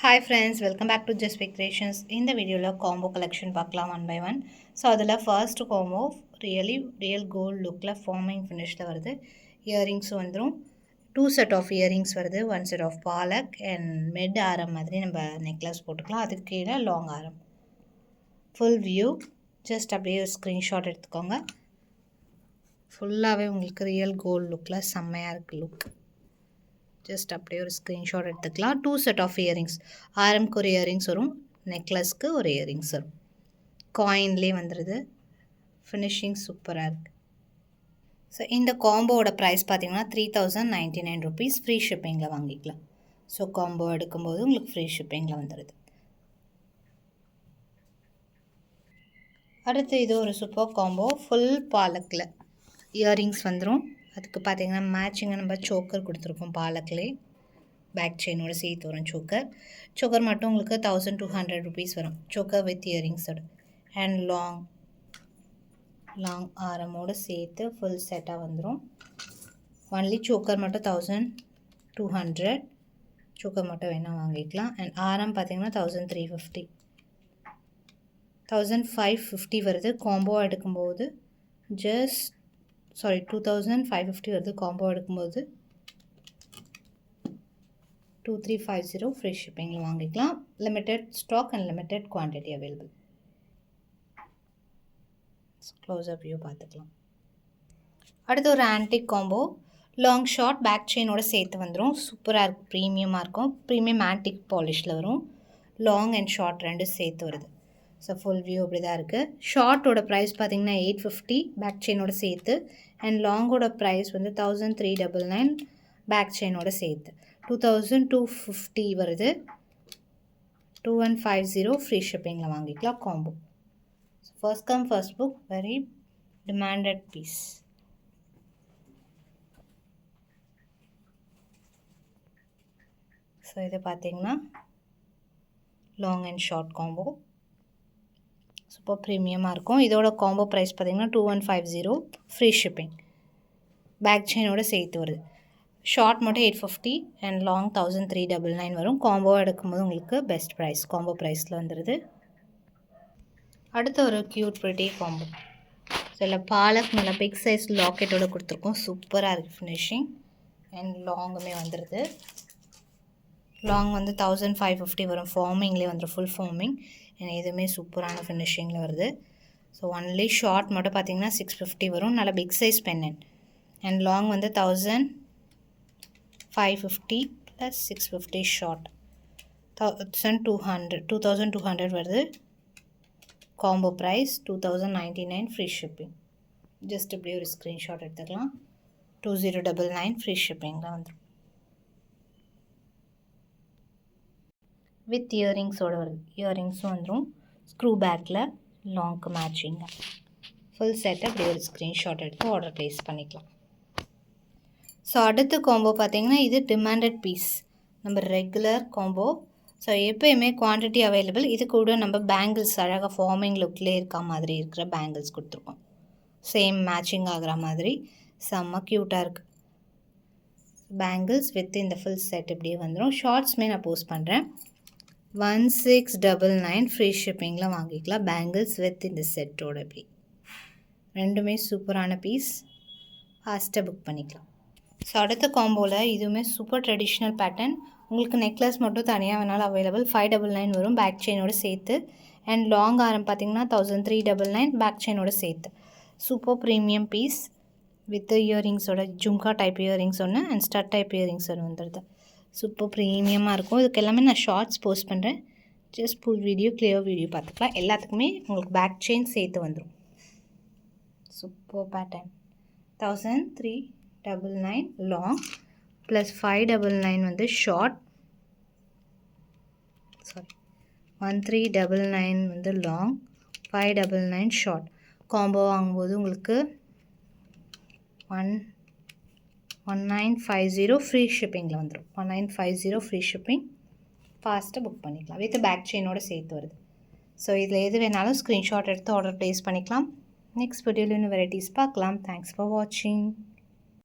Hi friends, welcome back to Just Pick Creations. இந்த வீடியோவில் combo collection பார்க்கலாம் one by one. So அதில் first combo real gold லுக்கில் forming ஃபினிஷில் வருது. இயரிங்ஸும் வந்துடும். 2 செட் ஆஃப் இயரிங்ஸ் வருது. 1 செட் ஆஃப் பாலக் அண்ட் மிட் ஆரம் மாதிரி நம்ம நெக்லஸ் போட்டுக்கலாம். அதுக்கு கீழே லாங் ஆரம். ஃபுல் வியூ ஜஸ்ட் அப்படியே ஒரு ஸ்க்ரீன்ஷாட் எடுத்துக்கோங்க. ஃபுல்லாகவே உங்களுக்கு ரியல் கோல்டு லுக்கில் செம்மையாக இருக்குது லுக். ஜஸ்ட் அப்படியே ஒரு ஸ்க்ரீன்ஷாட் எடுத்துக்கலாம். 2 செட் ஆஃப் இயரிங்ஸ், ஆரம்க்கு ஒரு இயரிங்ஸ் வரும், நெக்லஸ்க்கு ஒரு இயரிங்ஸ் வரும். காயின்லேயே வந்துடுது. ஃபினிஷிங் சூப்பராக இருக்குது. ஸோ இந்த காம்போவோட ப்ரைஸ் பார்த்தீங்கன்னா 3099 rupees. ஃப்ரீ ஷிப்பிங்கில் வாங்கிக்கலாம். ஸோ காம்போ எடுக்கும்போது உங்களுக்கு ஃப்ரீ ஷிப்பிங்கில் வந்துடுது. அடுத்து இது ஒரு சூப்பர் காம்போ ஃபுல் பாலக்கில் இயரிங்ஸ் வந்துடும். அதுக்கு பார்த்தீங்கன்னா மேட்சிங்காக நம்ம சோக்கர் கொடுத்துருக்கோம். பாலக்லேயே பேக் செயினோட சேர்த்து வரும். சோக்கர் மட்டும் உங்களுக்கு 1200 rupees வரும். சோக்கர் வித் இயரிங்ஸோட அண்ட் லாங் ஆரமோடு சேர்த்து ஃபுல் செட்டாக வந்துடும். ஒன்லி சோக்கர் மட்டும் 1200. சோக்கர் மட்டும் வேணால் வாங்கிக்கலாம். அண்ட் ஆரம் பார்த்தீங்கன்னா 1350, 1550 வருது. காம்போ எடுக்கும்போது 2550 வருது. காம்போ எடுக்கும்போது 2350 ஃப்ரீ ஷிப்பிங்கில் வாங்கிக்கலாம். Limited stock and limited quantity available. Close up view பார்த்துக்கலாம். அடுத்து ஒரு antique combo long short back செயினோட சேர்த்து வந்துடும். சூப்பராக இருக்கும், ப்ரீமியமாக இருக்கும். ப்ரீமியம் ஆன்டிக் பாலிஷில் வரும். லாங் அண்ட் ஷார்ட் ரெண்டும் சேர்த்து வருது. ஸோ ஃபுல் வியூ அப்படி தான் இருக்குது. ஷார்ட்டோட ப்ரைஸ் பார்த்திங்கன்னா 850 பேக் செயினோட சேர்த்து. அண்ட் லாங்கோட ப்ரைஸ் வந்து 1399 பேக் செயினோட சேர்த்து. 2250 வருது. 2150 ஃப்ரீ ஷிப்பிங்கில் வாங்கிக்கலாம் combo. First come first book, very demanded piece. So இது பார்த்திங்கன்னா long and short combo super ப்ரீமியமாக இருக்கும். இதோட காம்போ ப்ரைஸ் பார்த்திங்கன்னா 2150 ஃப்ரீ ஷிப்பிங். பேக் செயினோட சேர்த்து வருது. ஷார்ட் மட்டும் 850 அண்ட் லாங் 1399 வரும். காம்போ எடுக்கும்போது உங்களுக்கு பெஸ்ட் ப்ரைஸ் காம்போ ப்ரைஸில் வந்துடுது. அடுத்த ஒரு க்யூட் ப்ரிட்டி காம்போ. இதில் பாலக் நல்லா பிக் சைஸ் லாக்கெட்டோடு கொடுத்துருக்கோம். சூப்பராக இருக்குது ஃபினிஷிங். அண்ட் லாங்குமே வந்துடுது. லாங் வந்து 1550 வரும். ஃபார்மிங்லேயே வந்துடும், ஃபுல் ஃபார்மிங். எதுவுமே சூப்பரான ஃபினிஷிங்கில் வருது. ஸோ ஒன்லி ஷார்ட் மட்டும் பார்த்திங்கன்னா 650 வரும். நல்லா big size pendant. And long வந்து 1550 ப்ளஸ் 650 ஷார்ட் 2200 வருது. Combo price 2099 free shipping. Just இப்படி ஒரு ஸ்க்ரீன்ஷாட் எடுத்துக்கலாம். 2099 ஃப்ரீ ஷிப்பிங்கில் வந்துடும். வித் இயரிங்ஸோடு வருது. இயரிங்ஸும் வந்துடும். ஸ்க்ரூ பேக்கில் லாங்க்கு மேட்சிங்காக ஃபுல் செட்டை அப்படி ஒரு ஸ்க்ரீன்ஷாட் எடுத்து ஆர்டர் ப்ளேஸ் பண்ணிக்கலாம். ஸோ அடுத்த காம்போ பார்த்திங்கன்னா இது டிமாண்டட் பீஸ், நம்ம ரெகுலர் காம்போ. ஸோ எப்போயுமே குவான்டிட்டி அவைலபிள். இது கூட நம்ம பேங்கிள்ஸ் அழகாக ஃபார்மிங் லுக்லேயே இருக்க மாதிரி இருக்கிற பேங்கிள்ஸ் கொடுத்துருக்கோம். சேம் மேட்சிங் ஆகிற மாதிரி செம்ம க்யூட்டாக இருக்குது. பேங்கிள்ஸ் வித் இந்த ஃபுல் செட் இப்படியே வந்துடும். ஷார்ட்ஸுமே நான் போஸ்ட் பண்ணுறேன். 1699 ஃப்ரீ ஷிப்பிங்கில் வாங்கிக்கலாம். பேங்கிள்ஸ் வித் இந்த செட்டோட இப்படி ரெண்டுமே சூப்பரான பீஸ். ஃபாஸ்ட்டாக புக் பண்ணிக்கலாம். ஸோ அடுத்த காம்போவில் இதுவுமே சூப்பர் ட்ரெடிஷ்னல் பேட்டர்ன். உங்களுக்கு நெக்லஸ் மட்டும் தனியாக வேணாலும் அவைலபிள். 599 வரும் பேக் செயினோட சேர்த்து. அண்ட் லாங் ஆரம் பார்த்திங்கன்னா 1399 பேக் செயினோட சேர்த்து. சூப்பர் ப்ரீமியம் பீஸ் வித் இயரிங்ஸோட ஜும்கா டைப் இயரிங்ஸ் ஒன்று அண்ட் ஸ்டட் டைப் இயரிங்ஸ் ஒன்று வந்துடுது. சூப்பர் ப்ரீமியமாக இருக்கும். இதுக்கு எல்லாமே நான் ஷார்ட்ஸ் போஸ்ட் பண்ணுறேன். Just full video clear video பார்த்துக்கலாம். எல்லாத்துக்குமே உங்களுக்கு பேக் செயின் சேர்த்து வந்துடும். Super pattern. 1399 லாங் ப்ளஸ் 599 வந்து ஷார்ட். 1399 வந்து லாங், 599 ஷார்ட். காம்போ வாங்கும்போது உங்களுக்கு 1950 ஃப்ரீ ஷிப்பிங்கில் வந்துடும். 1950 ஃப்ரீ ஷிப்பிங். ஃபாஸ்ட்டாக புக் பண்ணிக்கலாம். வித் பேக் செயினோட சேர்த்து வருது. ஸோ இதில் எது வேணாலும் ஸ்க்ரீன்ஷாட் எடுத்து ஆர்டர் ப்ளேஸ் பண்ணிக்கலாம். நெக்ஸ்ட் வீடியோவில் இன்னும் வெரைட்டிஸ் பார்க்கலாம். தேங்க்ஸ் ஃபார் வாட்சிங்.